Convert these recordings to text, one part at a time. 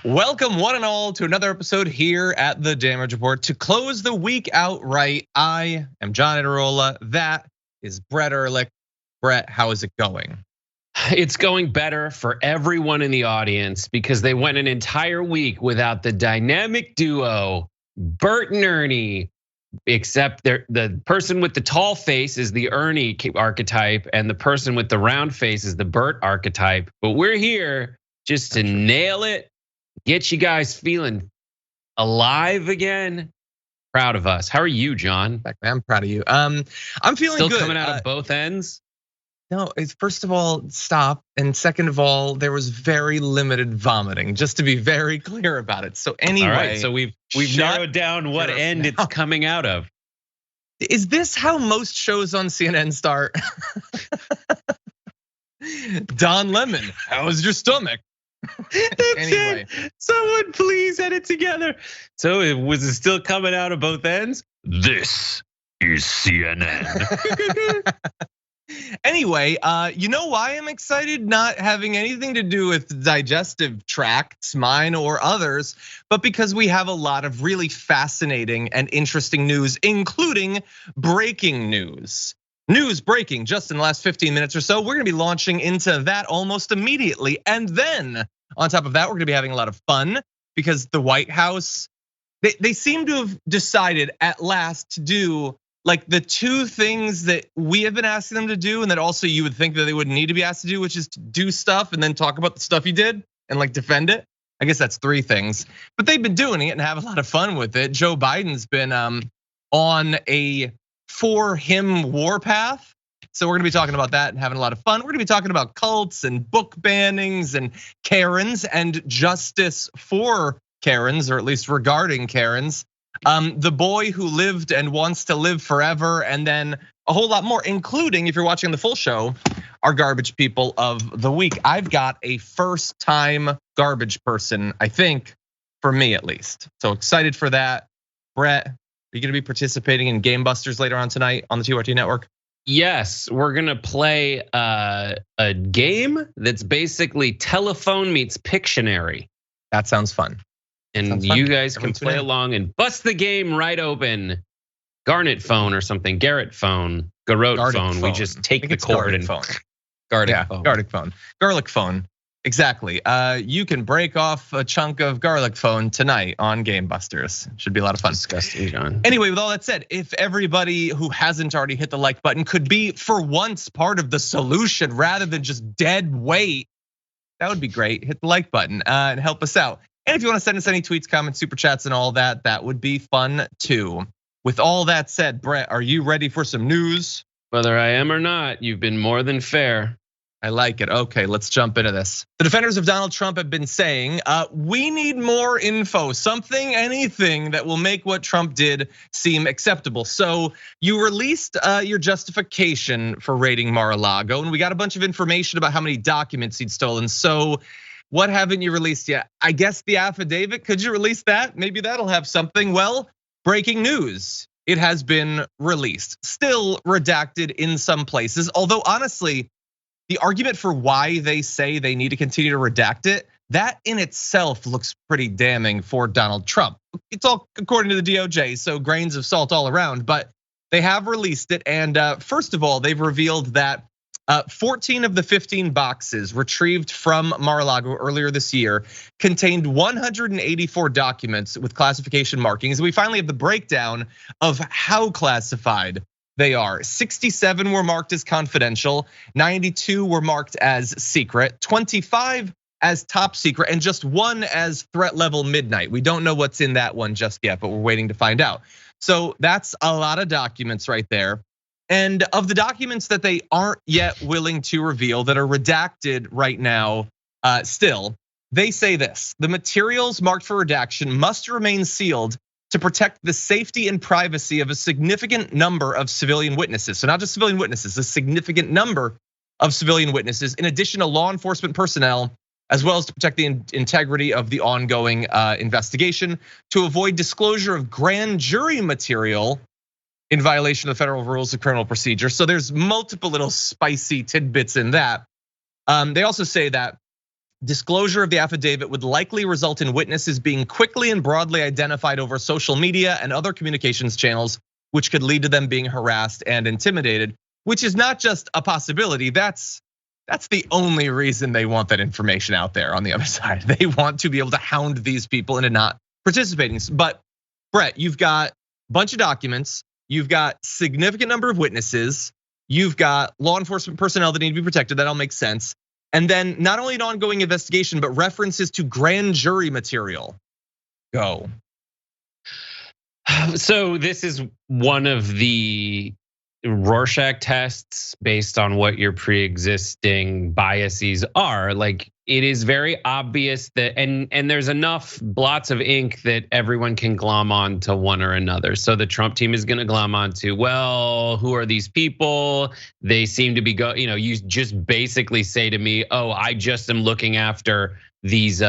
Welcome one and all to another episode here at the Damage Report. To close the week out right, I am John Itarola. That is Brett Erlich. Brett, how is it going? It's going better for everyone in the audience because they went an entire week without the dynamic duo, Bert and Ernie, except the person with the tall face is the Ernie archetype and the person with the round face is the Bert archetype. But we're here just to nail it. Get you guys feeling alive again. Proud of us. How are you, John? I'm proud of you. I'm feeling still good. Coming out of both ends. No, it's first of all, stop. And second of all, there was very limited vomiting, just to be very clear about it. So anyway, all right, so we've narrowed down what end it's coming out of. Is this how most shows on CNN start? Don Lemon, how is your stomach? Anyway, someone please edit together. So was it still coming out of both ends? This is CNN. Anyway, you know why I'm excited? Not having anything to do with digestive tracts, mine or others, but because we have a lot of really fascinating and interesting news, including breaking news. News breaking just in the last 15 minutes or so. We're gonna be launching into that almost immediately. And then on top of that, we're gonna be having a lot of fun because the White House, they seem to have decided at last to do like the two things that we have been asking them to do, and that also you would think that they wouldn't need to be asked to do, which is to do stuff and then talk about the stuff you did and like defend it. I guess that's three things, but they've been doing it and have a lot of fun with it. Joe Biden's been on a for him warpath. So we're gonna be talking about that and having a lot of fun. We're gonna be talking about cults and book bannings and Karens and justice for Karens, or at least regarding Karens. The boy who lived and wants to live forever, and then a whole lot more, including, if you're watching the full show, our garbage people of the week. I've got a first time garbage person, I think, for me at least. So excited for that. Brett, are you gonna be participating in Game Busters later on tonight on the TRT network? Yes, we're gonna play a game that's basically telephone meets Pictionary. That sounds fun. And you guys can play along and bust the game right open. Garnet phone or something, Garrett phone, Garrot phone. We just take the cord and phone. Garlic phone. Garlic phone. Exactly. You can break off a chunk of garlic phone tonight on Game Busters. Should be a lot of fun. Disgusting, John. Anyway, with all that said, if everybody who hasn't already hit the like button could be for once part of the solution rather than just dead weight, that would be great. Hit the like button and help us out. And if you want to send us any tweets, comments, super chats, and all that, that would be fun too. With all that said, Brett, are you ready for some news? Whether I am or not, you've been more than fair. I like it. Okay, let's jump into this. The defenders of Donald Trump have been saying, we need more info, something, anything that will make what Trump did seem acceptable. So you released your justification for raiding Mar-a-Lago, and we got a bunch of information about how many documents he'd stolen. So what haven't you released yet? I guess the affidavit, could you release that? Maybe that'll have something. Well, breaking news, it has been released. Still redacted in some places, although honestly, the argument for why they say they need to continue to redact it, that in itself looks pretty damning for Donald Trump. It's all according to the DOJ, so grains of salt all around, but they have released it. And first of all, they've revealed that 14 of the 15 boxes retrieved from Mar-a-Lago earlier this year contained 184 documents with classification markings. We finally have the breakdown of how classified they are. 67 were marked as confidential, 92 were marked as secret, 25 as top secret, and just one as threat level midnight. We don't know what's in that one just yet, but we're waiting to find out. So that's a lot of documents right there. And of the documents that they aren't yet willing to reveal, that are redacted right now still, they say this: the materials marked for redaction must remain sealed to protect the safety and privacy of a significant number of civilian witnesses. So not just civilian witnesses, a significant number of civilian witnesses, in addition to law enforcement personnel, as well as to protect the integrity of the ongoing investigation, to avoid disclosure of grand jury material in violation of the federal rules of criminal procedure. So there's multiple little spicy tidbits in that. They also say that Disclosure of the affidavit would likely result in witnesses being quickly and broadly identified over social media and other communications channels, which could lead to them being harassed and intimidated, which is not just a possibility. That's the only reason they want that information out there on the other side. They want to be able to hound these people into not participating. But Brett, you've got a bunch of documents, you've got significant number of witnesses, you've got law enforcement personnel that need to be protected. That all makes sense. And then not only an ongoing investigation, but references to grand jury material. Go. So this is one of the Rorschach tests based on what your pre-existing biases are. Like, it is very obvious that, and there's enough blots of ink that everyone can glom on to one or another. So the Trump team is gonna glom on to, well, who are these people? They seem to be you just basically say to me, oh, I just am looking after these,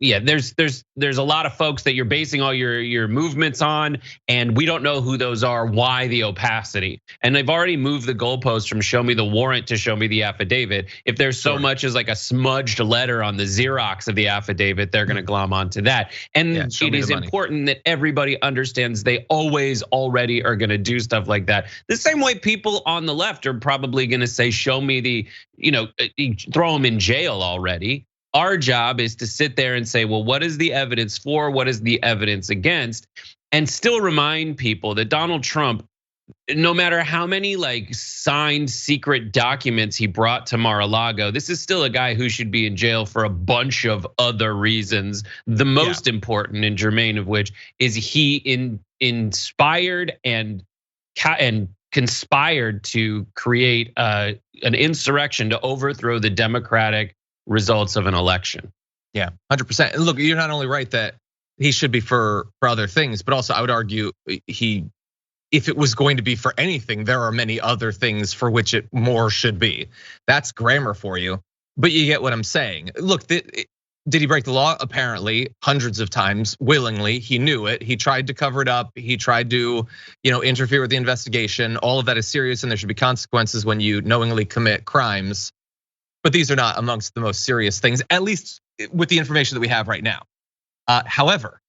yeah, there's a lot of folks that you're basing all your movements on, and we don't know who those are. Why the opacity? And they've already moved the goalpost from show me the warrant to show me the affidavit. If there's so much as like a smudged letter on the Xerox of the affidavit, they're gonna glom onto that. And it is important that everybody understands they always already are gonna do stuff like that. The same way people on the left are probably gonna say, show me the, throw them in jail already. Our job is to sit there and say, well, what is the evidence for? What is the evidence against? And still remind people that Donald Trump, no matter how many like signed secret documents he brought to Mar-a-Lago, this is still a guy who should be in jail for a bunch of other reasons. The most important and germane of which is he inspired and conspired to create an insurrection to overthrow the Democratic results of an election. Yeah, 100%. And look, you're not only right that he should be for other things, but also I would argue if it was going to be for anything, there are many other things for which it more should be. That's grammar for you, but you get what I'm saying. Look, did he break the law? Apparently, hundreds of times, willingly. He knew it. He tried to cover it up. He tried to, interfere with the investigation. All of that is serious, and there should be consequences when you knowingly commit crimes. But these are not amongst the most serious things, at least with the information that we have right now. However,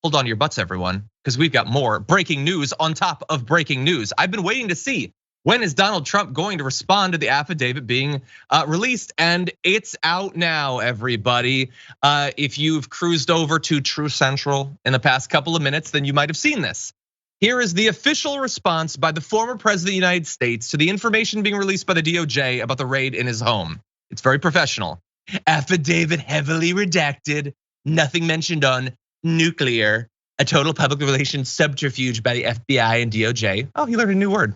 hold on to your butts, everyone, because we've got more breaking news on top of breaking news. I've been waiting to see, when is Donald Trump going to respond to the affidavit being released? And it's out now, everybody. If you've cruised over to True Central in the past couple of minutes, then you might have seen this. Here is the official response by the former president of the United States to the information being released by the DOJ about the raid in his home. It's very professional. Affidavit heavily redacted, nothing mentioned on nuclear, a total public relations subterfuge by the FBI and DOJ. Oh, he learned a new word.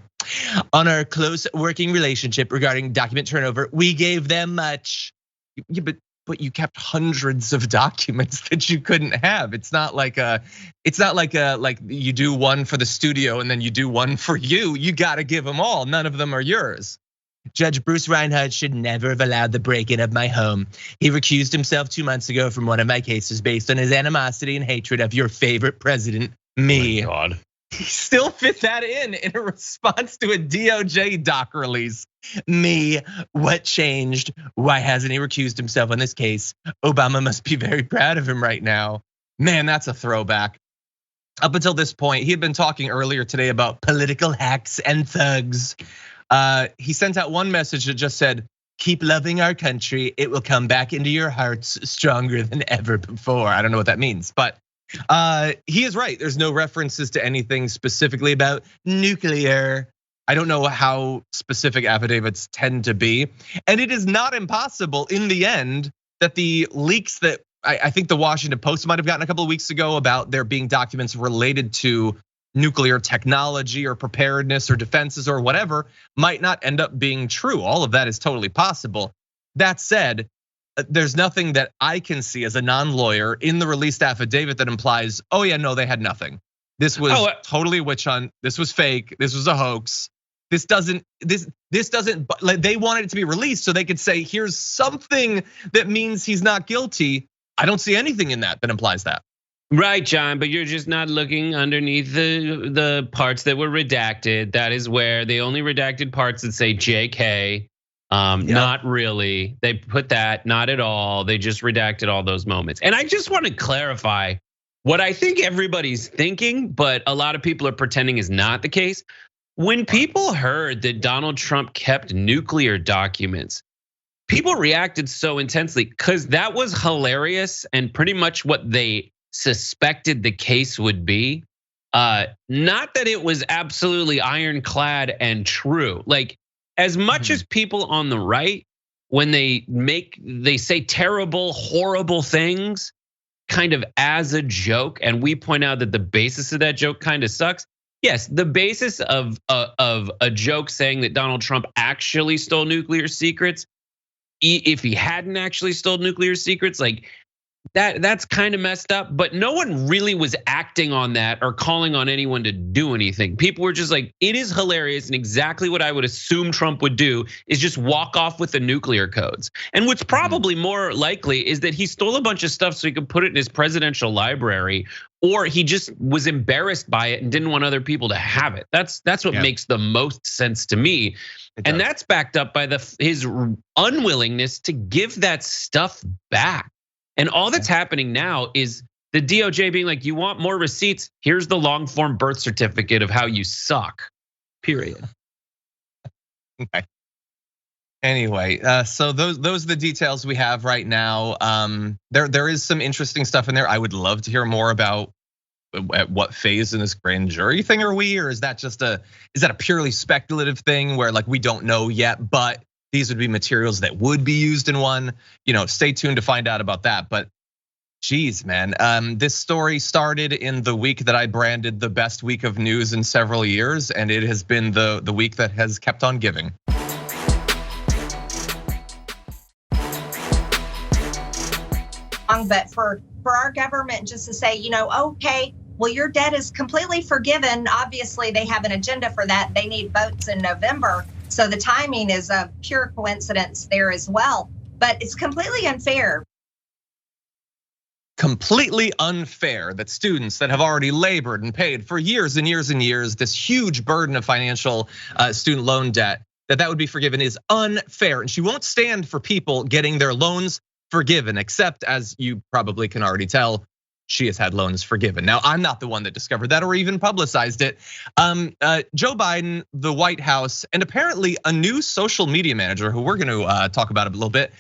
On our close working relationship regarding document turnover, we gave them much. Yeah, but you kept hundreds of documents that you couldn't have. It's not like you do one for the studio and then you do one for you. You gotta give them all. None of them are yours. Judge Bruce Reinhardt should never have allowed the break-in of my home. He recused himself 2 months ago from one of my cases based on his animosity and hatred of your favorite president, me. Oh my God. He still fit that in a response to a DOJ doc release. Me, what changed? Why hasn't he recused himself on this case? Obama must be very proud of him right now. Man, that's a throwback. Up until this point, he had been talking earlier today about political hacks and thugs. He sent out one message that just said, keep loving our country. It will come back into your hearts stronger than ever before. I don't know what that means, but he is right. There's no references to anything specifically about nuclear. I don't know how specific affidavits tend to be. And it is not impossible in the end that the leaks that I think the Washington Post might have gotten a couple of weeks ago about there being documents related to nuclear technology or preparedness or defenses or whatever might not end up being true. All of that is totally possible. That said, there's nothing that I can see as a non-lawyer in the released affidavit that implies, oh yeah, no, they had nothing. This was totally a witch hunt. This was fake. This was a hoax. This doesn't, like, they wanted it to be released so they could say, here's something that means he's not guilty. I don't see anything in that implies that. Right, John, but you're just not looking underneath the parts that were redacted. That is where the only redacted parts that say JK Not really. They put that, not at all. They just redacted all those moments. And I just want to clarify what I think everybody's thinking, but a lot of people are pretending is not the case. When people heard that Donald Trump kept nuclear documents, people reacted so intensely because that was hilarious and pretty much what they suspected the case would be. Not that it was absolutely ironclad and true. Like, as much as people on the right, when they say terrible, horrible things kind of as a joke, and we point out that the basis of that joke kind of sucks. Yes, the basis of a joke saying that Donald Trump actually stole nuclear secrets, if he hadn't actually stole nuclear secrets, like that's kind of messed up, but no one really was acting on that or calling on anyone to do anything. People were just like, it is hilarious, and exactly what I would assume Trump would do is just walk off with the nuclear codes. And what's probably more likely is that he stole a bunch of stuff so he could put it in his presidential library, or he just was embarrassed by it and didn't want other people to have it. That's what makes the most sense to me. And that's backed up by his unwillingness to give that stuff back. And all that's happening now is the DOJ being like, you want more receipts? Here's the long form birth certificate of how you suck, period. Okay. Anyway, so those are the details we have right now. There is some interesting stuff in there. I would love to hear more about at what phase in this grand jury thing are we, or is that a purely speculative thing where like we don't know yet, but these would be materials that would be used in one. Stay tuned to find out about that. But geez, man, this story started in the week that I branded the best week of news in several years, and it has been the week that has kept on giving. But for our government just to say, okay, well, your debt is completely forgiven. Obviously, they have an agenda for that. They need votes in November. So the timing is a pure coincidence there as well. But it's completely unfair. Completely unfair that students that have already labored and paid for years and years and years, this huge burden of financial student loan debt, that would be forgiven is unfair. And she won't stand for people getting their loans forgiven, except, as you probably can already tell, she has had loans forgiven. Now, I'm not the one that discovered that or even publicized it. Joe Biden, the White House, and apparently a new social media manager, who we're gonna talk about a little bit,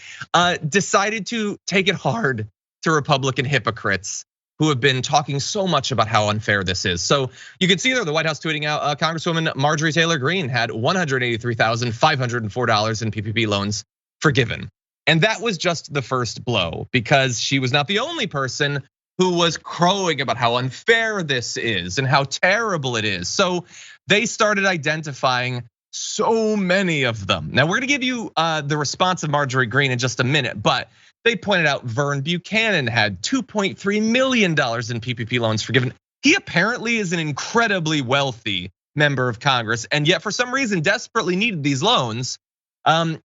decided to take it hard to Republican hypocrites who have been talking so much about how unfair this is. So you can see there, the White House tweeting out, Congresswoman Marjorie Taylor Greene had $183,504 in PPP loans forgiven. And that was just the first blow, because she was not the only person who was crowing about how unfair this is and how terrible it is. So they started identifying so many of them. Now we're gonna give you the response of Marjorie Greene in just a minute, but they pointed out Vern Buchanan had $2.3 million in PPP loans forgiven. He apparently is an incredibly wealthy member of Congress, and yet for some reason desperately needed these loans.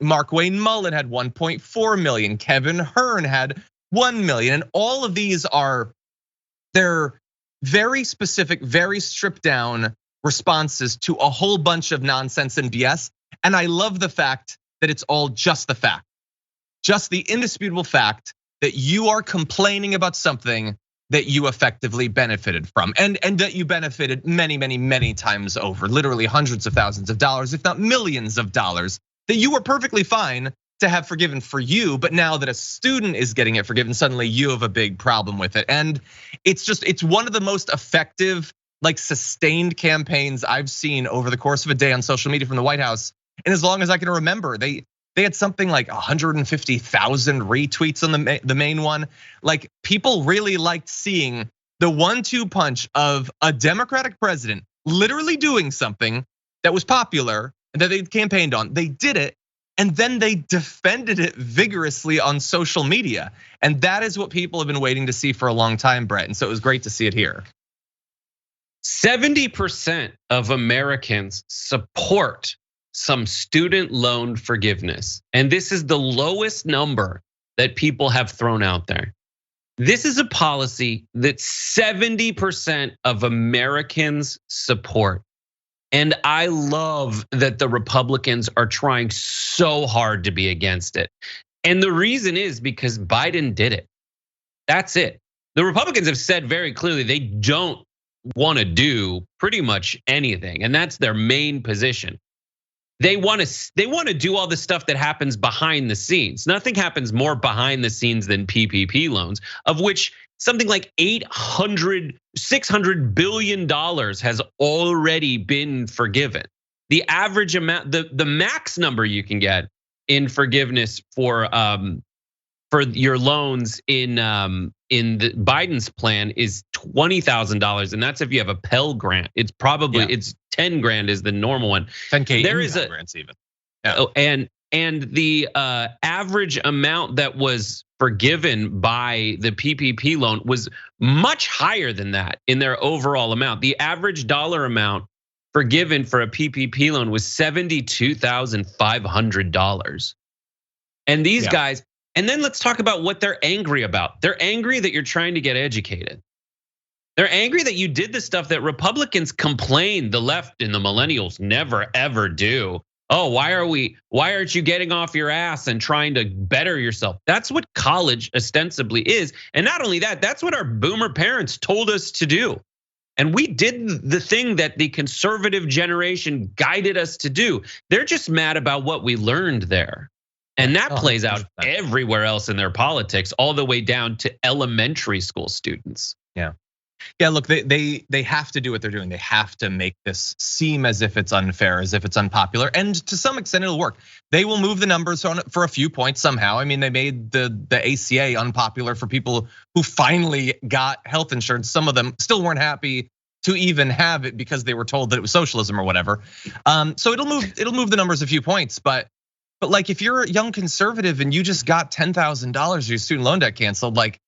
Mark Wayne Mullen had 1.4 million. Kevin Hearn had 1 million. And all of these they're very specific, very stripped down responses to a whole bunch of nonsense and BS. And I love the fact that it's all just the fact, just the indisputable fact that you are complaining about something that you effectively benefited from, and that you benefited many, many, many times over, literally hundreds of thousands of dollars, if not millions of dollars, that you were perfectly fine to have forgiven for you, but now that a student is getting it forgiven, suddenly you have a big problem with it. And it's one of the most effective, like sustained campaigns I've seen over the course of a day on social media from the White House. And as long as I can remember, they had something like 150,000 retweets on the main one. Like, people really liked seeing the 1-2 punch of a Democratic president literally doing something that was popular and that they campaigned on. They did it, and then they defended it vigorously on social media. And that is what people have been waiting to see for a long time, Brett. And so it was great to see it here. 70% of Americans support some student loan forgiveness. And this is the lowest number that people have thrown out there. This is a policy that 70% of Americans support. And I love that the Republicans are trying so hard to be against it. And the reason is because Biden did it. That's it. The Republicans have said very clearly they don't want to do pretty much anything, and that's their main position. They want to do all the stuff that happens behind the scenes. Nothing happens more behind the scenes than PPP loans, of which something like $600 billion has already been forgiven. The average amount, the max number you can get in forgiveness for your loans in the Biden's plan is $20,000, and that's if you have a Pell Grant. It's probably it's 10 grand is the normal one. 10K. There is a grants even. Yeah. And the average amount that was forgiven by the PPP loan was much higher than that in their overall amount. The average dollar amount forgiven for a PPP loan was $72,500. And these guys, and then let's talk about what they're angry about. They're angry that you're trying to get educated. They're angry that you did the stuff that Republicans complain the left and the millennials never ever do. Oh, why aren't you getting off your ass and trying to better yourself? That's what college ostensibly is. And not only that, that's what our boomer parents told us to do. And we did the thing that the conservative generation guided us to do. They're just mad about what we learned there. And that plays out everywhere else in their politics, all the way down to elementary school students. Yeah, look, they have to do what they're doing. They have to make this seem as if it's unfair, as if it's unpopular, and to some extent it'll work. They will move the numbers for a few points somehow. I mean, they made the ACA unpopular for people who finally got health insurance. Some of them still weren't happy to even have it because they were told that it was socialism or whatever. So it'll move the numbers a few points, but like if you're a young conservative and you just got $10,000 of your student loan debt canceled, like,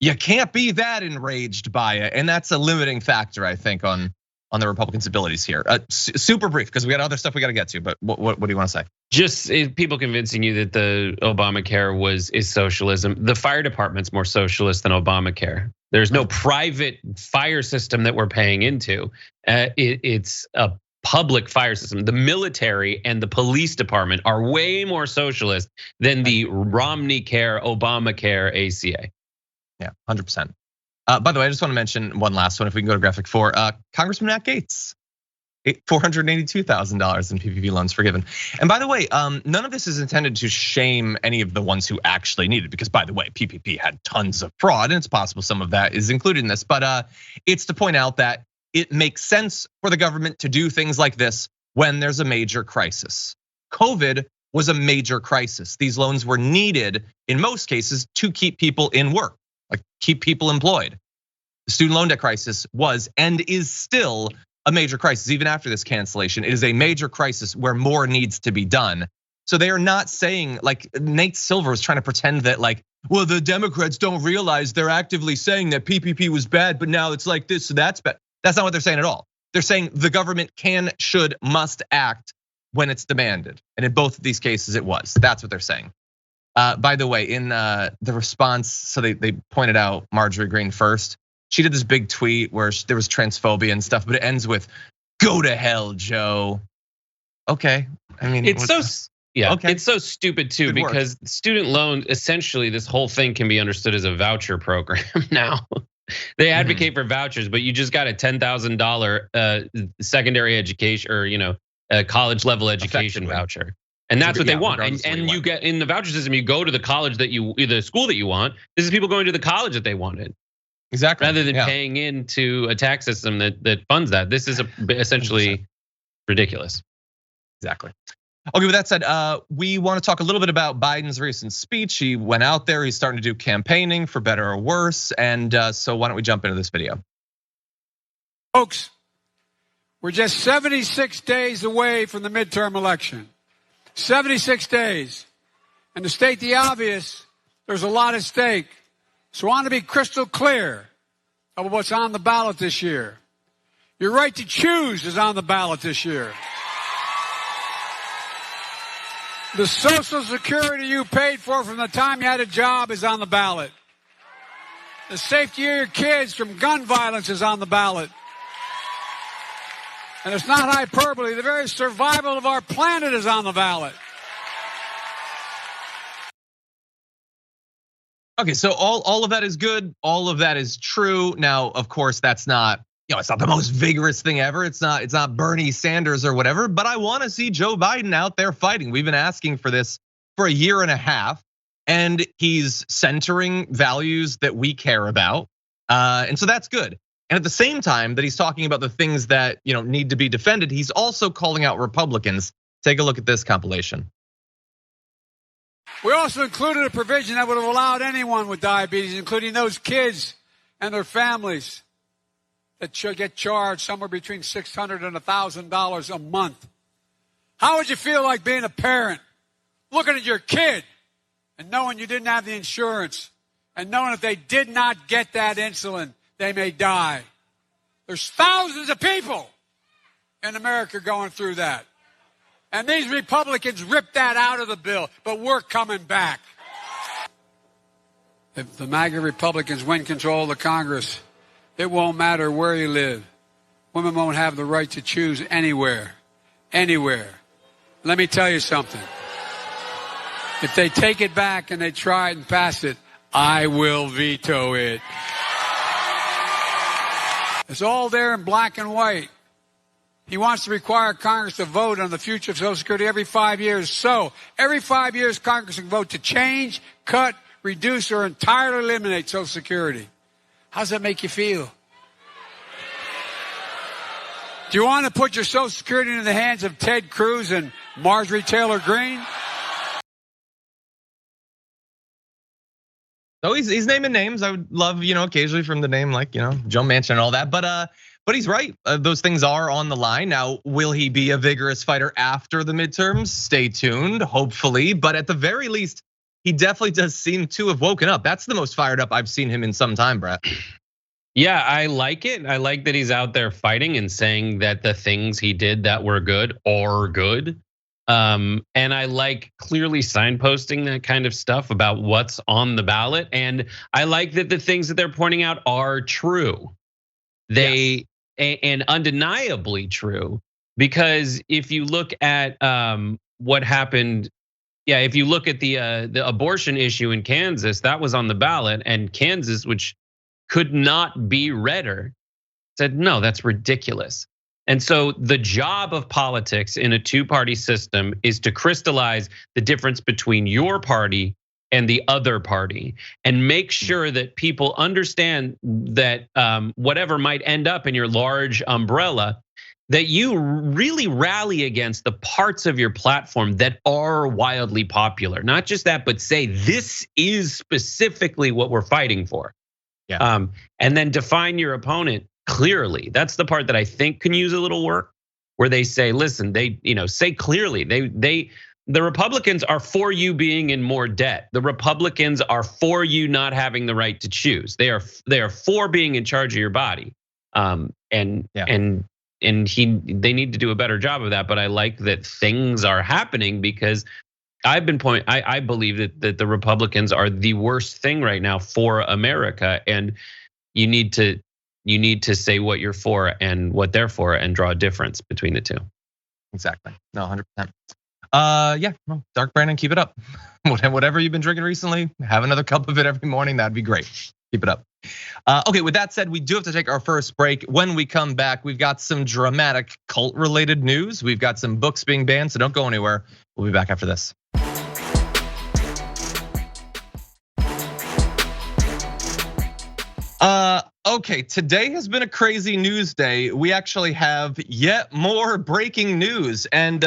you can't be that enraged by it, and that's a limiting factor, I think, on the Republicans' abilities here. Super brief, because we got other stuff we got to get to. But what do you want to say? Just people convincing you that the Obamacare is socialism. The fire department's more socialist than Obamacare. There's no private fire system that we're paying into. It's a public fire system. The military and the police department are way more socialist than the Romney Care, Obamacare, ACA. Yeah, 100%. By the way, I just want to mention one last one. If we can go to graphic 4, Congressman Matt Gaetz, $482,000 in PPP loans forgiven. And by the way, none of this is intended to shame any of the ones who actually need it, because by the way, PPP had tons of fraud, and it's possible some of that is included in this. But it's to point out that it makes sense for the government to do things like this when there's a major crisis. COVID was a major crisis. These loans were needed in most cases to keep people in work. Like keep people employed. The student loan debt crisis was and is still a major crisis, even after this cancellation. It is a major crisis where more needs to be done. So they are not saying, like Nate Silver is trying to pretend that like, well, the Democrats don't realize they're actively saying that PPP was bad, but now it's like this, so that's bad. That's not what they're saying at all. They're saying the government can, should, must act when it's demanded. And in both of these cases, it was. That's what they're saying. By the way, in the response, so they pointed out Marjorie Greene first. She did this big tweet where there was transphobia and stuff, but it ends with "Go to hell, Joe." Okay, I mean it's it's so stupid too, because student loan, essentially, this whole thing can be understood as a voucher program now. They advocate for vouchers, but you just got a $10,000 secondary education or a college level education voucher. And that's what they want. And you get in the voucher system, you go to the college the school that you want. This is people going to the college that they wanted. Exactly. Rather than paying into a tax system that funds that. This is essentially ridiculous. Exactly. Okay, with that said, we want to talk a little bit about Biden's recent speech. He went out there, he's starting to do campaigning for better or worse. And so why don't we jump into this video? Folks, we're just 76 days away from the midterm election. 76 days. And to state the obvious, there's a lot at stake. So I want to be crystal clear about what's on the ballot this year. Your right to choose is on the ballot this year. The Social Security you paid for from the time you had a job is on the ballot. The safety of your kids from gun violence is on the ballot. And it's not hyperbole. The very survival of our planet is on the ballot. Okay, so all of that is good. All of that is true. Now, of course, that's not, it's not the most vigorous thing ever. It's not Bernie Sanders or whatever, but I want to see Joe Biden out there fighting. We've been asking for this for a year and a half, and he's centering values that we care about. And so that's good. And at the same time that he's talking about the things that need to be defended, he's also calling out Republicans. Take a look at this compilation. We also included a provision that would have allowed anyone with diabetes, including those kids and their families, that should get charged somewhere between $600 and $1,000 a month. How would you feel like being a parent, looking at your kid and knowing you didn't have the insurance and knowing if they did not get that insulin, they may die? There's thousands of people in America going through that. And these Republicans ripped that out of the bill, but we're coming back. If the MAGA Republicans win control of the Congress, it won't matter where you live. Women won't have the right to choose anywhere. Let me tell you something. If they take it back and they try it and pass it, I will veto it. It's all there in black and white. He wants to require Congress to vote on the future of Social Security every 5 years. So every 5 years, Congress can vote to change, cut, reduce, or entirely eliminate Social Security. How does that make you feel? Do you want to put your Social Security in the hands of Ted Cruz and Marjorie Taylor Greene? So he's naming names. I would love, occasionally from the name like, Joe Manchin and all that. But he's right. Those things are on the line. Now, will he be a vigorous fighter after the midterms? Stay tuned, hopefully. But at the very least, he definitely does seem to have woken up. That's the most fired up I've seen him in some time, Brett. Yeah, I like it. I like that he's out there fighting and saying that the things he did that were good are good. And I like clearly signposting that kind of stuff about what's on the ballot. And I like that the things that they're pointing out are true. Yes. And undeniably true, because if you look at what happened, if you look at the abortion issue in Kansas, that was on the ballot, and Kansas, which could not be redder, said no, that's ridiculous. And so the job of politics in a two-party system is to crystallize the difference between your party and the other party, and make sure that people understand that whatever might end up in your large umbrella, that you really rally against the parts of your platform that are wildly popular. Not just that, but say this is specifically what we're fighting for. Yeah. And then define your opponent clearly. That's the part that I think can use a little work, where they say, listen, they say clearly, the Republicans are for you being in more debt. The Republicans are for you not having the right to choose. They are for being in charge of your body. They need to do a better job of that. But I like that things are happening, because I believe that the Republicans are the worst thing right now for America, and you need to say what you're for and what they're for, and draw a difference between the two. Exactly. No, 100%. Well, Dark Brandon, keep it up. Whatever you've been drinking recently, have another cup of it every morning. That'd be great. Keep it up. Okay, with that said, we do have to take our first break. When we come back, we've got some dramatic cult-related news. We've got some books being banned, so don't go anywhere. We'll be back after this. Okay, today has been a crazy news day. We actually have yet more breaking news. And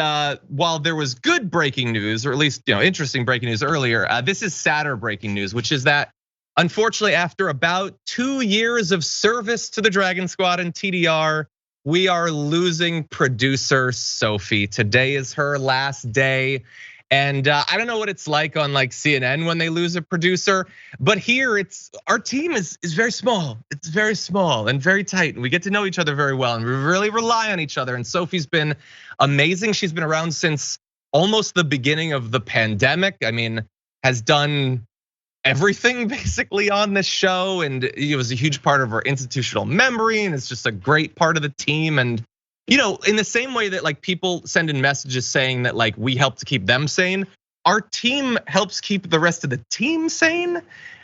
while there was good breaking news, or at least interesting breaking news earlier, this is sadder breaking news, which is that unfortunately, after about 2 years of service to the Dragon Squad and TDR, we are losing producer Sophie. Today is her last day. And I don't know what it's like on CNN when they lose a producer, but here our team is very small. It's very small and very tight, and we get to know each other very well, and we really rely on each other. And Sophie's been amazing. She's been around since almost the beginning of the pandemic. I mean, has done everything basically on this show, and it was a huge part of our institutional memory, and it's just a great part of the team. And In the same way that like people send in messages saying that like we help to keep them sane, our team helps keep the rest of the team sane.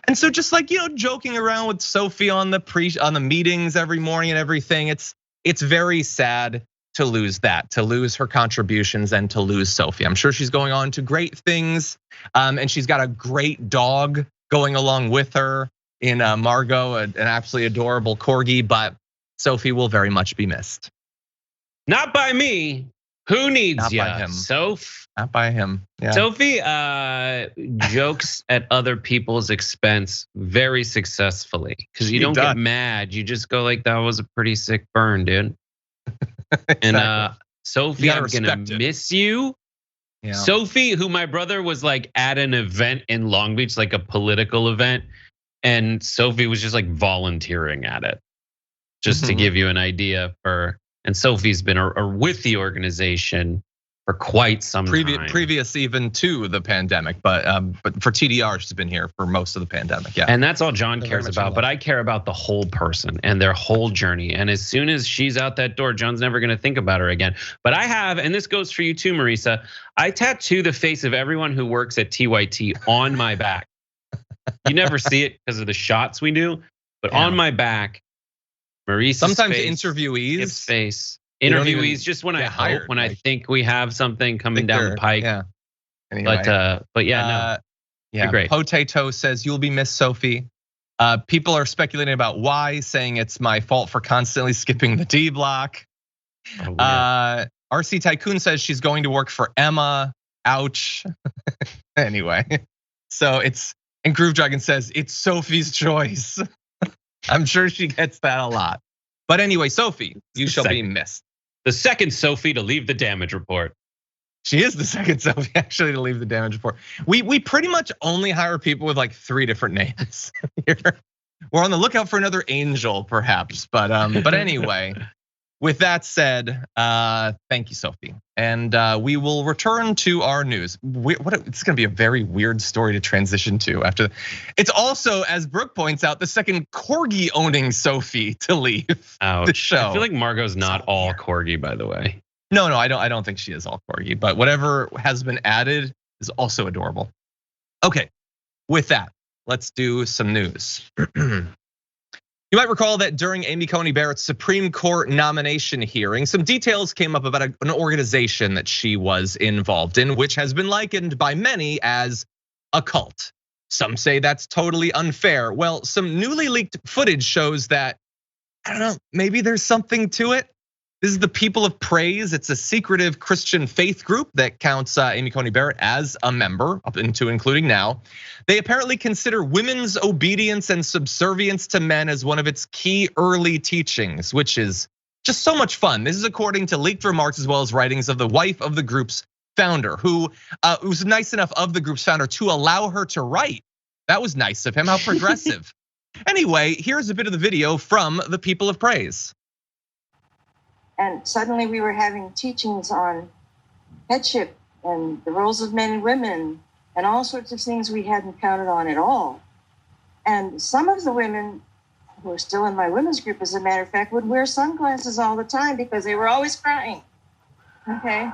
And so just like, joking around with Sophie on the meetings every morning and everything, it's very sad to lose her contributions and to lose Sophie. I'm sure she's going on to great things. And she's got a great dog going along with her in Margot, an absolutely adorable corgi, but Sophie will very much be missed. Not by me. Who needs you? Not by him. Soph? Not by him. Yeah. Sophie jokes at other people's expense very successfully because you don't get mad. You just go like, that was a pretty sick burn, dude. Exactly. And Sophie, I'm gonna miss you. Yeah. Sophie, who my brother was like at an event in Long Beach, like a political event, and Sophie was just like volunteering at it, just to give you an idea for. And Sophie's been with the organization for quite some time. Previous even to the pandemic, but for TDR, she's been here for most of the pandemic. Yeah, and that's all John cares about. But I care about the whole person and their whole journey. And as soon as she's out that door, John's never going to think about her again. But I have, and this goes for you too, Marisa. I tattoo the face of everyone who works at TYT on my back. You never see it because of the shots we do, but on my back. Marisa's sometimes face, interviewees face. Interviewees, just when I hope, when I think we have something coming down the pike. Yeah. Anyway. But yeah, yeah. Great. Potato says you'll be missed, Sophie. People are speculating about why, saying it's my fault for constantly skipping the D block. RC Tycoon says she's going to work for Emma. Ouch. Anyway, and Groove Dragon says it's Sophie's choice. I'm sure she gets that a lot. But anyway, Sophie, you shall be missed. The second Sophie to leave the damage report. She is the second Sophie actually to leave the damage report. We pretty much only hire people with like 3 different names here. We're on the lookout for another Angel, perhaps. But anyway, with that said, thank you, Sophie. And we will return to our news. It's gonna be a very weird story to transition to after. It's also, as Brooke points out, the second corgi owning Sophie to leave the show. I feel like Margot's not all corgi, by the way. No, I don't think she is all corgi, but whatever has been added is also adorable. Okay, with that, let's do some news. You might recall that during Amy Coney Barrett's Supreme Court nomination hearing, some details came up about an organization that she was involved in, which has been likened by many as a cult. Some say that's totally unfair. Well, some newly leaked footage shows that, I don't know, maybe there's something to it. This is the People of Praise. It's a secretive Christian faith group that counts Amy Coney Barrett as a member, up into including now. They apparently consider women's obedience and subservience to men as one of its key early teachings, which is just so much fun. This is according to leaked remarks as well as writings of the wife of the group's founder, who was nice enough of the group's founder to allow her to write. That was nice of him, how progressive. Anyway, here's a bit of the video from the People of Praise. And suddenly we were having teachings on headship and the roles of men and women and all sorts of things we hadn't counted on at all. And some of the women who are still in my women's group, as a matter of fact, would wear sunglasses all the time because they were always crying, okay?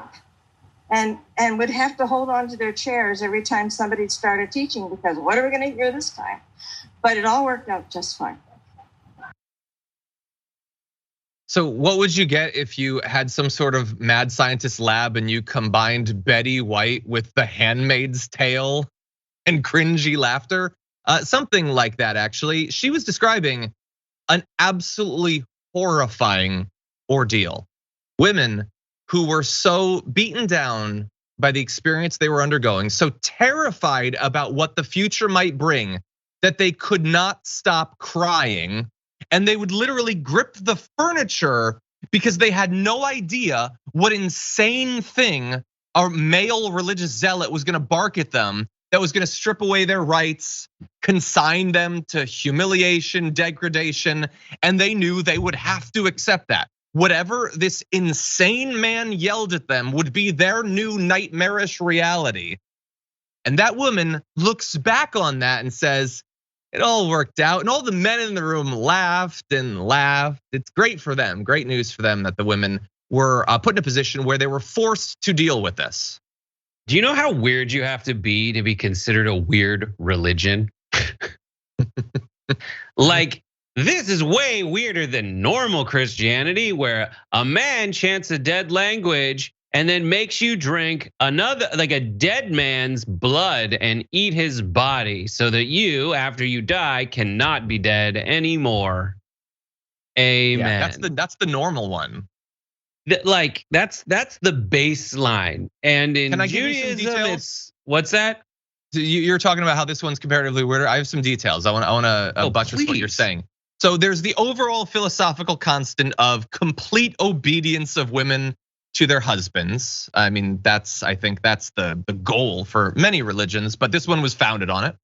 And would have to hold on to their chairs every time somebody started teaching because what are we gonna hear this time? But it all worked out just fine. So what would you get if you had some sort of mad scientist lab and you combined Betty White with The Handmaid's Tale and cringy laughter? Something like that, actually. She was describing an absolutely horrifying ordeal. Women who were so beaten down by the experience they were undergoing, so terrified about what the future might bring, that they could not stop crying. And they would literally grip the furniture because they had no idea what insane thing a male religious zealot was gonna bark at them that was gonna strip away their rights, consign them to humiliation, degradation, and they knew they would have to accept that. Whatever this insane man yelled at them would be their new nightmarish reality. And that woman looks back on that and says, it all worked out, and all the men in the room laughed and laughed. It's great for them, great news for them that the women were put in a position where they were forced to deal with this. Do you know how weird you have to be considered a weird religion? Like, this is way weirder than normal Christianity, where a man chants a dead language and then makes you drink another, like a dead man's blood, and eat his body so that you, after you die, cannot be dead anymore. Amen. Yeah, that's the normal one. Like that's the baseline. And in Can I give you some Judaism, details? it's what's that? So you're talking about how this one's comparatively weirder. I have some details. I want to buttress what you're please. saying. So there's the overall philosophical constant of complete obedience of women to their husbands. I mean, I think that's the goal for many religions, but this one was founded on it.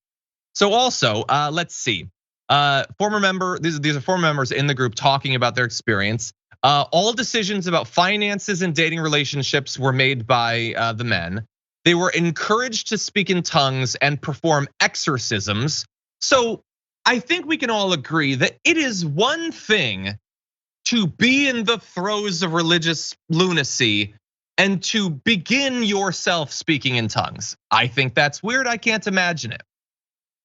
So also, let's see. Former member, these are former members in the group talking about their experience. All decisions about finances and dating relationships were made by the men. They were encouraged to speak in tongues and perform exorcisms. So I think we can all agree that it is one thing to be in the throes of religious lunacy and to begin yourself speaking in tongues. I think that's weird. I can't imagine it.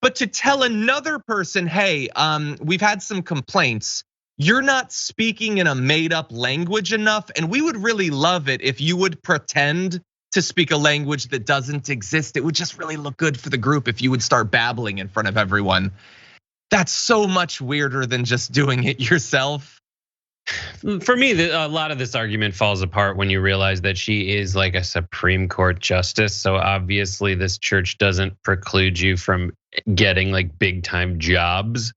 But to tell another person, hey, we've had some complaints. You're not speaking in a made up language enough, and we would really love it if you would pretend to speak a language that doesn't exist. It would just really look good for the group if you would start babbling in front of everyone. That's so much weirder than just doing it yourself. For me, a lot of this argument falls apart when you realize that she is like a Supreme Court justice. So obviously this church doesn't preclude you from getting like big time jobs.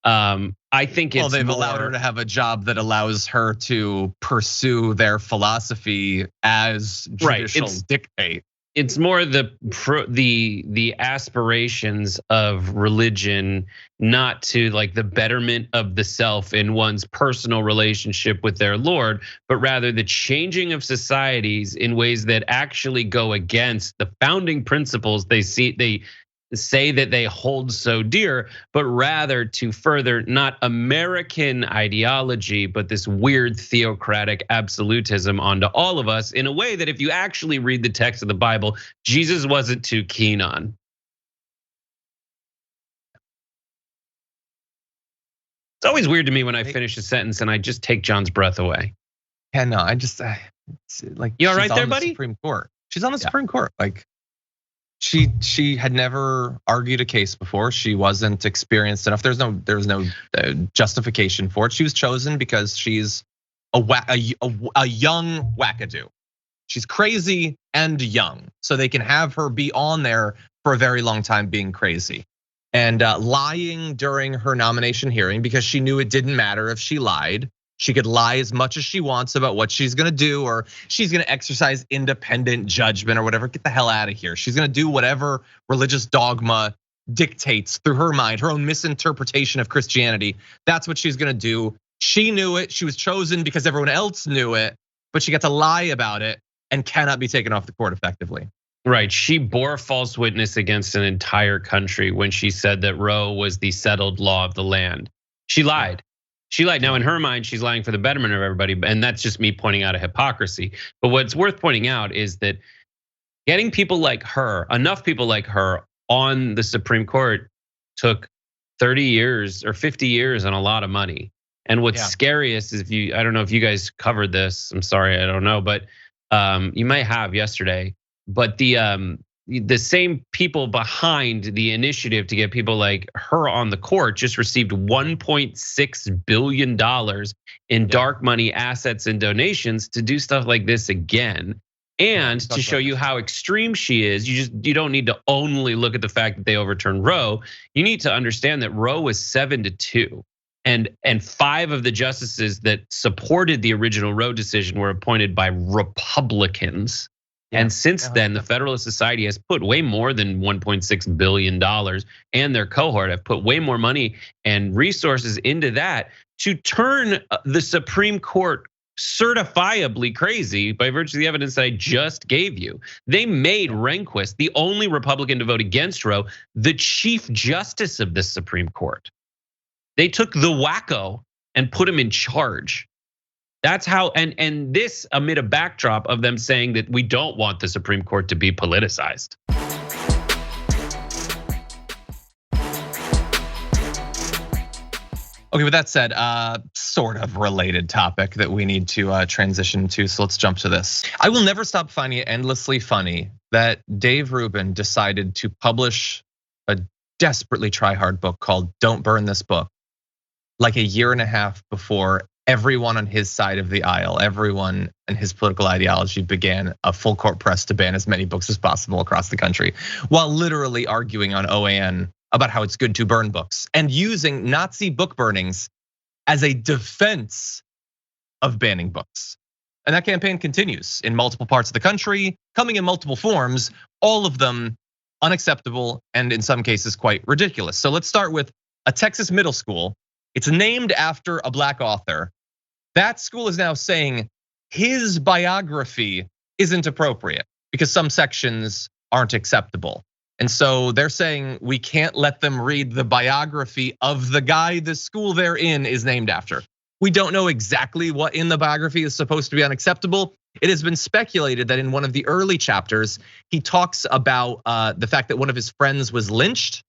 I think it's they've allowed her to have a job that allows her to pursue their philosophy as judicial dictate. It's more the aspirations of religion, not to like the betterment of the self in one's personal relationship with their Lord, but rather the changing of societies in ways that actually go against the founding principles they say that they hold so dear, but rather to further not American ideology, but this weird theocratic absolutism onto all of us in a way that if you actually read the text of the Bible, Jesus wasn't too keen on. It's always weird to me when I finish a sentence and I just take John's breath away. Yeah, no, like, you all right there, buddy? Supreme Court. She's on the Supreme Court. Like, she had never argued a case before. She wasn't experienced enough. There was no justification for it. She was chosen because she's a young wackadoo. She's crazy and young, so they can have her be on there for a very long time being crazy and lying during her nomination hearing because she knew it didn't matter if she lied. She could lie as much as she wants about what she's gonna do, or she's gonna exercise independent judgment or whatever. Get the hell out of here. She's gonna do whatever religious dogma dictates through her mind, her own misinterpretation of Christianity. That's what she's gonna do. She knew it. She was chosen because everyone else knew it, but she got to lie about it and cannot be taken off the court effectively. Right, she bore false witness against an entire country when she said that Roe was the settled law of the land. She lied. She lied. Now, in her mind, she's lying for the betterment of everybody, and that's just me pointing out a hypocrisy. But what's worth pointing out is that getting people like her, enough people like her on the Supreme Court took 30 years or 50 years and a lot of money. And what's scariest is I don't know if you guys covered this. I'm sorry, I don't know, but you might have yesterday. But the same people behind the initiative to get people like her on the court just received $1.6 billion in dark money assets and donations to do stuff like this again. And to show you how extreme she is, you don't need to only look at the fact that they overturned Roe. You need to understand that Roe was 7-2. And 5 of the justices that supported the original Roe decision were appointed by Republicans. And since then, the Federalist Society has put way more than $1.6 billion, and their cohort have put way more money and resources into that to turn the Supreme Court certifiably crazy by virtue of the evidence that I just gave you. They made Rehnquist, the only Republican to vote against Roe, the Chief Justice of the Supreme Court. They took the wacko and put him in charge. That's how, and this amid a backdrop of them saying that we don't want the Supreme Court to be politicized. Okay, with that said, sort of related topic that we need to transition to, so let's jump to this. I will never stop finding it endlessly funny that Dave Rubin decided to publish a desperately try-hard book called Don't Burn This Book, like a year and a half before everyone on his side of the aisle, everyone in his political ideology began a full court press to ban as many books as possible across the country, while literally arguing on OAN about how it's good to burn books and using Nazi book burnings as a defense of banning books. And that campaign continues in multiple parts of the country, coming in multiple forms, all of them unacceptable and in some cases quite ridiculous. So let's start with a Texas middle school. It's named after a Black author. That school is now saying his biography isn't appropriate because some sections aren't acceptable. And so they're saying we can't let them read the biography of the guy the school they're in is named after. We don't know exactly what in the biography is supposed to be unacceptable. It has been speculated that in one of the early chapters, he talks about the fact that one of his friends was lynched.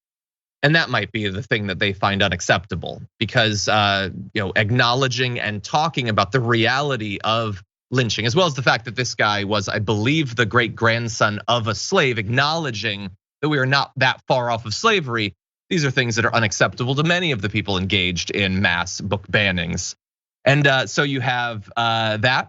And that might be the thing that they find unacceptable because acknowledging and talking about the reality of lynching, as well as the fact that this guy was, I believe, the great grandson of a slave, acknowledging that we are not that far off of slavery. These are things that are unacceptable to many of the people engaged in mass book bannings. And so you have that.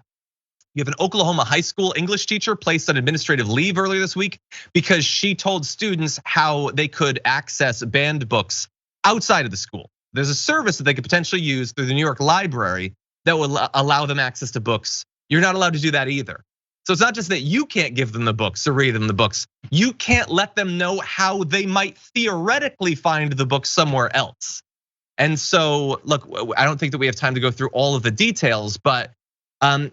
You have an Oklahoma high school English teacher placed on administrative leave earlier this week because she told students how they could access banned books outside of the school. There's a service that they could potentially use through the New York Library that will allow them access to books. You're not allowed to do that either. So it's not just that you can't give them the books or read them the books. You can't let them know how they might theoretically find the book somewhere else. And so, look, I don't think that we have time to go through all of the details, but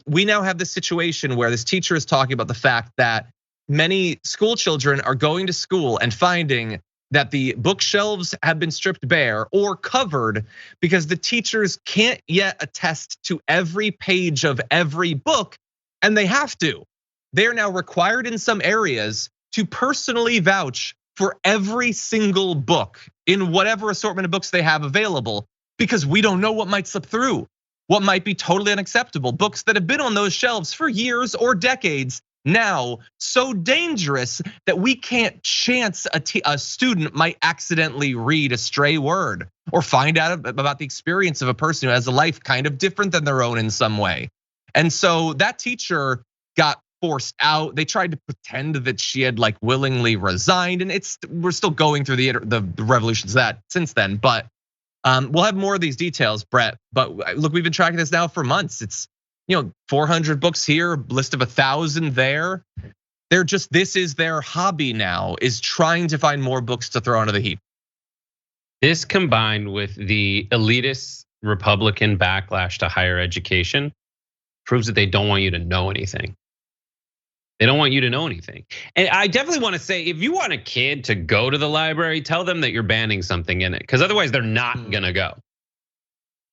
we now have this situation where this teacher is talking about the fact that many school children are going to school and finding that the bookshelves have been stripped bare or covered because the teachers can't yet attest to every page of every book, and they have to. They're now required in some areas to personally vouch for every single book in whatever assortment of books they have available because we don't know what might slip through. What might be totally unacceptable, books that have been on those shelves for years or decades, now so dangerous that we can't chance a student might accidentally read a stray word or find out about the experience of a person who has a life kind of different than their own in some way. And so that teacher got forced out. They tried to pretend that she had like willingly resigned, and we're still going through the revolutions that since then, but we'll have more of these details, Brett. But look, we've been tracking this now for months. It's 400 books here, list of 1,000 there. This is their hobby now, is trying to find more books to throw onto the heap. This combined with the elitist Republican backlash to higher education proves that they don't want you to know anything. They don't want you to know anything. And I definitely want to say, if you want a kid to go to the library, tell them that you're banning something in it, because otherwise they're not gonna go.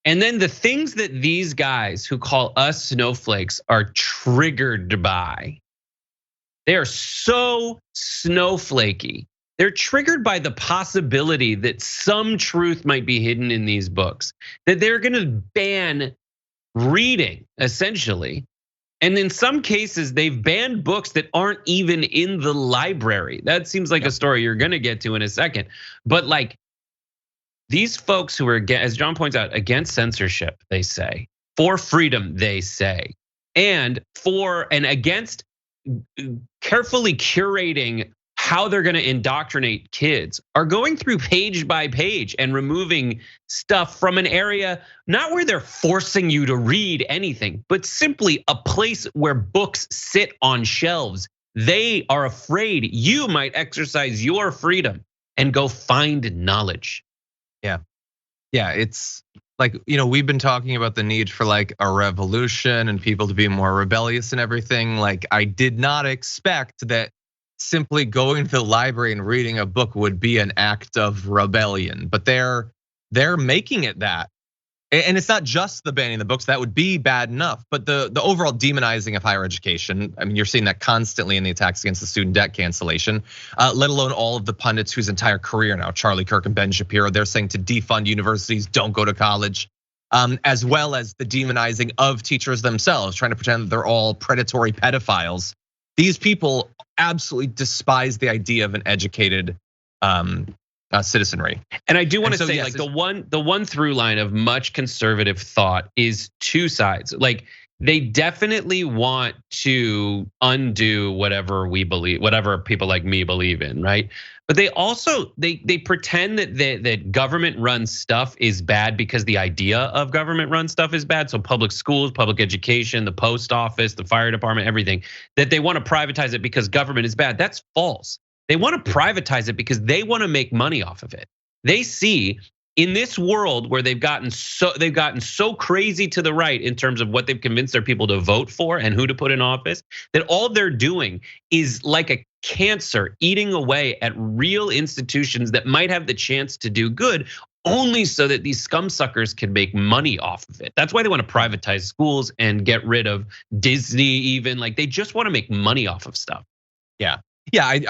And then the things that these guys who call us snowflakes are triggered by, they are so snowflakey. They're triggered by the possibility that some truth might be hidden in these books, that they're gonna ban reading, essentially. And in some cases, they've banned books that aren't even in the library. That seems like a story you're gonna get to in a second. But like these folks who are, as John points out, against censorship, they say, for freedom, they say, and against carefully curating how they're gonna indoctrinate kids, are going through page by page and removing stuff from an area, not where they're forcing you to read anything, but simply a place where books sit on shelves. They are afraid you might exercise your freedom and go find knowledge. Yeah, it's like, we've been talking about the need for like a revolution and people to be more rebellious and everything. Like, I did not expect that simply going to the library and reading a book would be an act of rebellion, but they're making it that. And it's not just the banning the books, that would be bad enough, but the overall demonizing of higher education, I mean, you're seeing that constantly in the attacks against the student debt cancellation, let alone all of the pundits whose entire career now, Charlie Kirk and Ben Shapiro, they're saying to defund universities, don't go to college, as well as the demonizing of teachers themselves, trying to pretend that they're all predatory pedophiles. These people absolutely despise the idea of an educated citizenry. And I do want to say, yes, like the one through line of much conservative thought is two sides. Like they definitely want to undo whatever we believe, whatever people like me believe in, right? But they also they pretend that government run stuff is bad because the idea of government run stuff is bad. So public schools, public education, the post office, the fire department, everything, that they want to privatize it because government is bad. That's false. They want to privatize it because they want to make money off of it. They see in this world where they've gotten so crazy to the right in terms of what they've convinced their people to vote for and who to put in office, that all they're doing is like a cancer eating away at real institutions that might have the chance to do good, only so that these scumsuckers can make money off of it. That's why they want to privatize schools and get rid of Disney even. Like they just want to make money off of stuff. Yeah,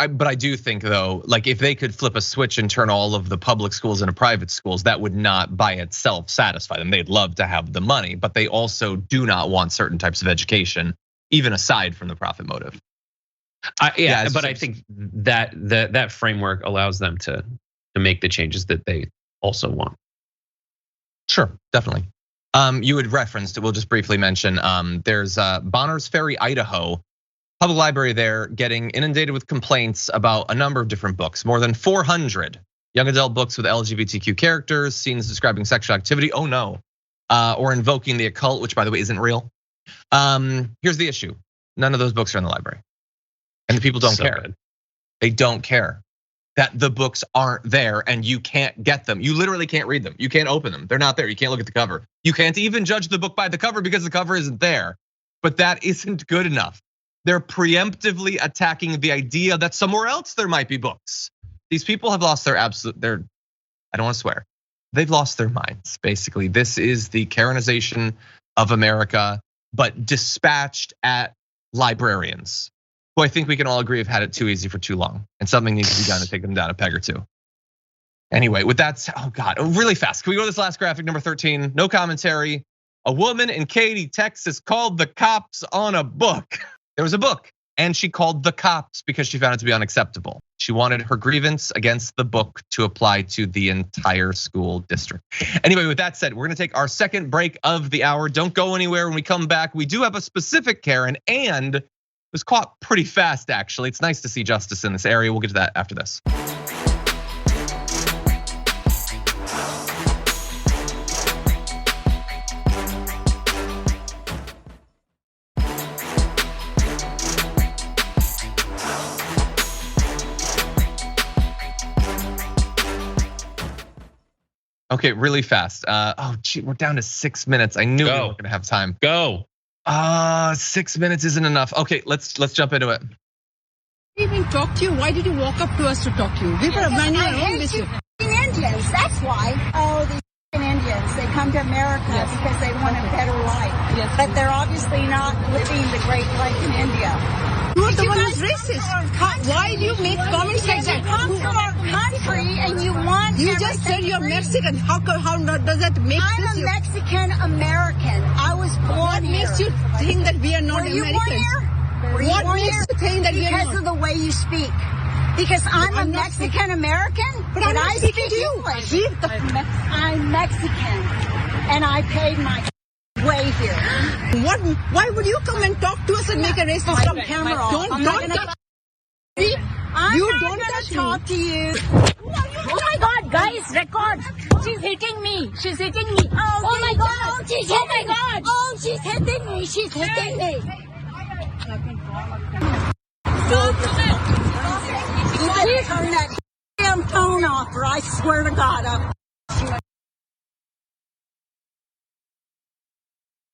but I do think though, like if they could flip a switch and turn all of the public schools into private schools, that would not by itself satisfy them. They'd love to have the money, but they also do not want certain types of education, even aside from the profit motive. But I think that framework allows them to make the changes that they also want. Sure, definitely. You had referenced, we'll just briefly mention, there's Bonners Ferry, Idaho. Public library there getting inundated with complaints about a number of different books, more than 400 young adult books with LGBTQ characters, scenes describing sexual activity, oh no, or invoking the occult, which by the way isn't real. Here's the issue, none of those books are in the library. And the people don't care. Good. They don't care that the books aren't there and you can't get them. You literally can't read them. You can't open them. They're not there. You can't look at the cover. You can't even judge the book by the cover because the cover isn't there. But that isn't good enough. They're preemptively attacking the idea that somewhere else there might be books. These people have lost I don't want to swear. They've lost their minds, basically. This is the Karenization of America, but dispatched at librarians, who I think we can all agree have had it too easy for too long. And something needs to be done to take them down a peg or two. Anyway, with that, oh God, really fast. Can we go to this last graphic, number 13? No commentary. A woman in Katy, Texas called the cops on a book. There was a book and she called the cops because she found it to be unacceptable. She wanted her grievance against the book to apply to the entire school district. Anyway, with that said, we're gonna take our second break of the hour. Don't go anywhere. When we come back, we do have a specific Karen and it was caught pretty fast actually. It's nice to see justice in this area. We'll get to that after this. Okay, really fast. Oh, gee, we're down to 6 minutes. I knew we weren't gonna have time. Go. 6 minutes isn't enough. Okay, let's jump into it. We didn't even talk to you. Why did you walk up to us to talk to you? We were minding our own business. Indians, that's why. Oh, these Indians, they come to America because they want a better life. Yes. But they're obviously not living the great life in India. You are the one who's racist. Why do you make comments like that? You come from our country and you want. You just said you're Mexican. How does that make sense? I'm a Mexican American. I was born What here. makes you think that we are not Were you born Americans? here? What makes you think that we are Because not? of the way you speak. Because I'm a Mexican American, But I'm not I speaking speak to you. English. Leave the I'm Mexican, and I paid my way here. What? Why would you come and talk to us and make a racist Some camera off. Don't I'm not touch. gonna- See? I'm You not don't gonna touch me. talk to you. Oh my God, guys, record. She's hitting me. She's hitting me. Oh my God. Oh my God. Oh, she's hitting me. She's hitting me. You better turn that damn phone off, or I swear to God,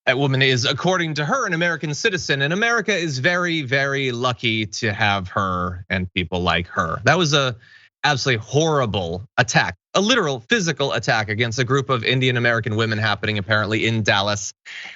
That woman is, according to her, an American citizen, and America is very, very lucky to have her and people like her. That was a absolutely horrible attack a literal physical attack against a group of Indian American women happening apparently in Dallas.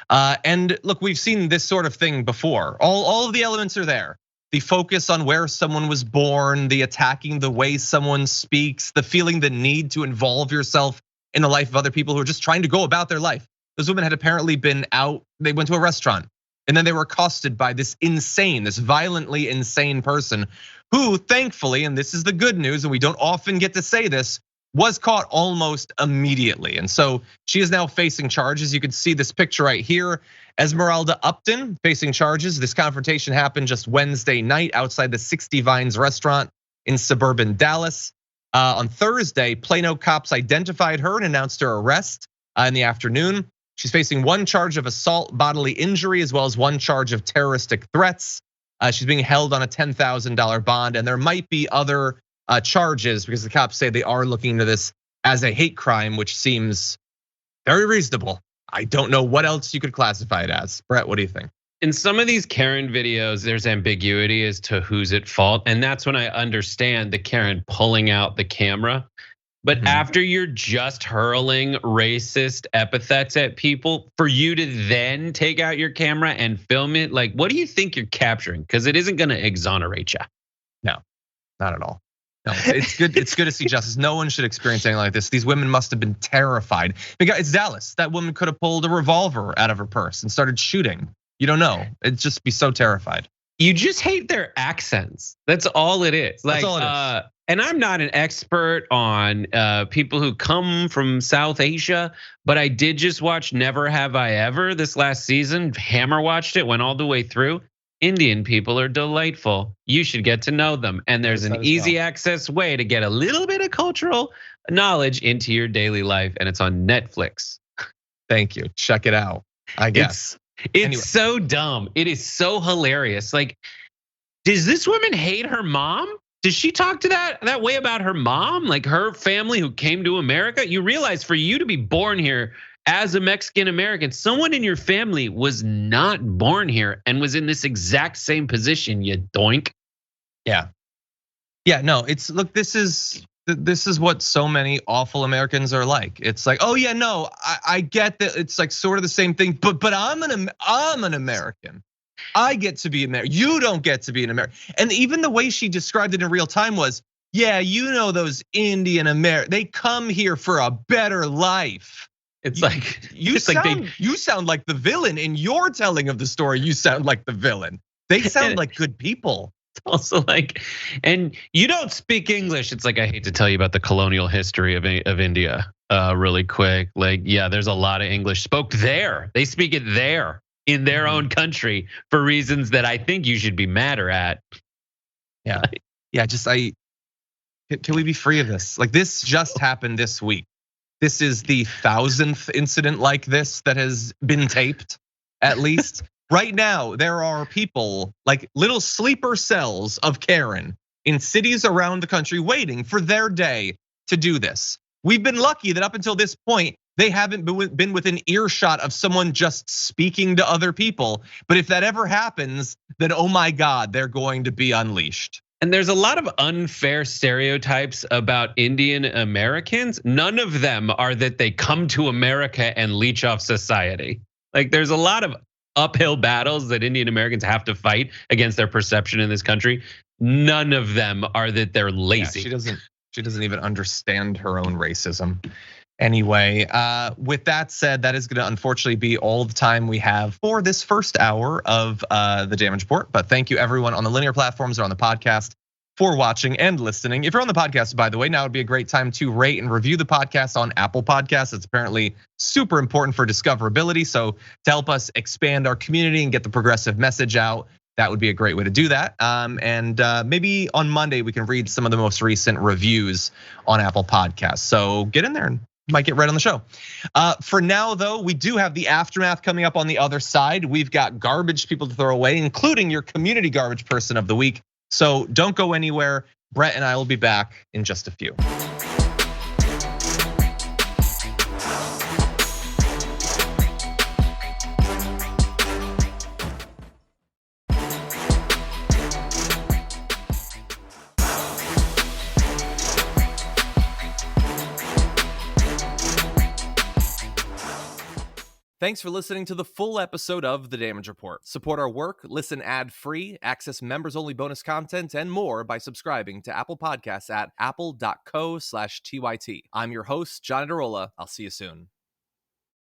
And look, we've seen this sort of thing before. All of the elements are there. The focus on where someone was born, the attacking the way someone speaks, the feeling the need to involve yourself in the life of other people who are just trying to go about their life. Those women had apparently been out, they went to a restaurant, and then they were accosted by this violently insane person who thankfully, and this is the good news, and we don't often get to say this, was caught almost immediately. And so she is now facing charges. You can see this picture right here. Esmeralda Upton facing charges. This confrontation happened just Wednesday night outside the 60 Vines restaurant in suburban Dallas. On Thursday, Plano cops identified her and announced her arrest in the afternoon. She's facing one charge of assault, bodily injury, as well as one charge of terroristic threats. She's being held on a $10,000 bond, and there might be other charges because the cops say they are looking into this as a hate crime, which seems very reasonable. I don't know what else you could classify it as. Brett, what do you think? In some of these Karen videos, there's ambiguity as to who's at fault. And that's when I understand the Karen pulling out the camera. But after you're just hurling racist epithets at people, for you to then take out your camera and film it, like, what do you think you're capturing? Because it isn't gonna exonerate you. No, not at all. No, it's good. It's good to see justice. No one should experience anything like this. These women must have been terrified. Because it's Dallas. That woman could have pulled a revolver out of her purse and started shooting. You don't know. It'd just be so terrified. You just hate their accents. That's all it is. That's all it is. And I'm not an expert on people who come from South Asia, but I did just watch Never Have I Ever this last season. Hammer watched it, went all the way through. Indian people are delightful. You should get to know them. And there's an easy access way to get a little bit of cultural knowledge into your daily life, and it's on Netflix. Thank you. Check it out, I guess. It's anyway. So dumb. It is so hilarious. Like, does this woman hate her mom? Does she talk to that way about her mom? Like her family who came to America? You realize for you to be born here as a Mexican American, someone in your family was not born here and was in this exact same position, you doink. Yeah, no, it's look, this is what so many awful Americans are like. It's like, oh yeah, no, I get that it's like sort of the same thing, but I'm an American. I get to be American. You don't get to be an American. And even the way she described it in real time was, yeah, you know those Indian Americans, they come here for a better life. It's like you sound like the villain in your telling of the story. You sound like the villain. They sound like good people. It's also like, and you don't speak English. It's like, I hate to tell you about the colonial history of India really quick. Like, yeah, there's a lot of English spoke there. They speak it there in their own country for reasons that I think you should be madder at. Yeah, can we be free of this? Like this just happened this week. This is the 1000th incident like this that has been taped, at least. Right now, there are people like little sleeper cells of Karen in cities around the country waiting for their day to do this. We've been lucky that up until this point, they haven't been within earshot of someone just speaking to other people. But if that ever happens, then oh my God, they're going to be unleashed. And there's a lot of unfair stereotypes about Indian Americans. None of them are that they come to America and leech off society. Like there's a lot of uphill battles that Indian Americans have to fight against their perception in this country. None of them are that they're lazy. Yeah, she doesn't even understand her own racism. Anyway, with that said, that is going to unfortunately be all the time we have for this first hour of the Damage Report. But thank you everyone on the linear platforms or on the podcast for watching and listening. If you're on the podcast, by the way, now would be a great time to rate and review the podcast on Apple Podcasts. It's apparently super important for discoverability. So to help us expand our community and get the progressive message out, that would be a great way to do that. And maybe on Monday, we can read some of the most recent reviews on Apple Podcasts. So get in there and might get right on the show. For now, though, we do have the aftermath coming up on the other side. We've got garbage people to throw away, including your community garbage person of the week. So don't go anywhere. Brett and I will be back in just a few. Thanks for listening to the full episode of The Damage Report. Support our work, listen ad-free, access members-only bonus content, and more by subscribing to Apple Podcasts at apple.co/TYT. I'm your host, John Adarola. I'll see you soon.